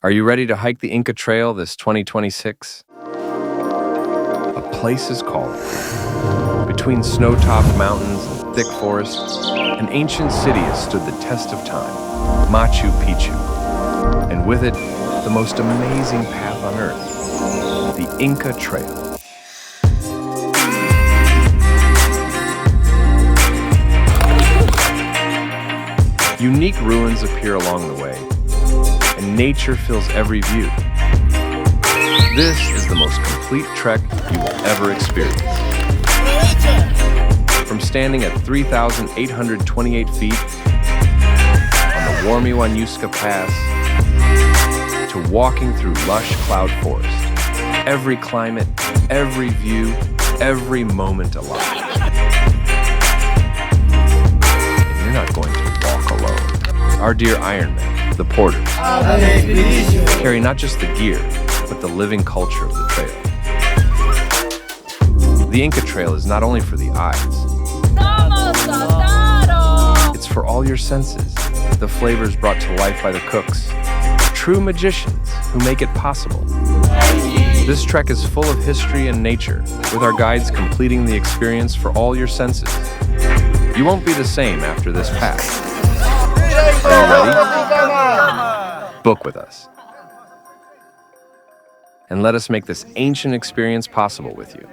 Are you ready to hike the Inca Trail this 2026? A place is called Peru. Between snow-topped mountains and thick forests, an ancient city has stood the test of time, Machu Picchu. And with it, the most amazing path on earth, the Inca Trail. Unique ruins appear along the way, and nature fills every view. This is the most complete trek you will ever experience. From standing at 3,828 feet on the Warmi-Wanyuska Pass to walking through lush cloud forest, every climate, every view, every moment alive. And you're not going to walk alone. Our dear Ironmen, the porters, carry not just the gear, but the living culture of the trail. The Inca Trail is not only for the eyes, it's for all your senses, the flavors brought to life by the cooks, true magicians who make it possible. This trek is full of history and nature, with our guides completing the experience for all your senses. You won't be the same after this pass. Are you ready? Book with us. And let us make this ancient experience possible with you.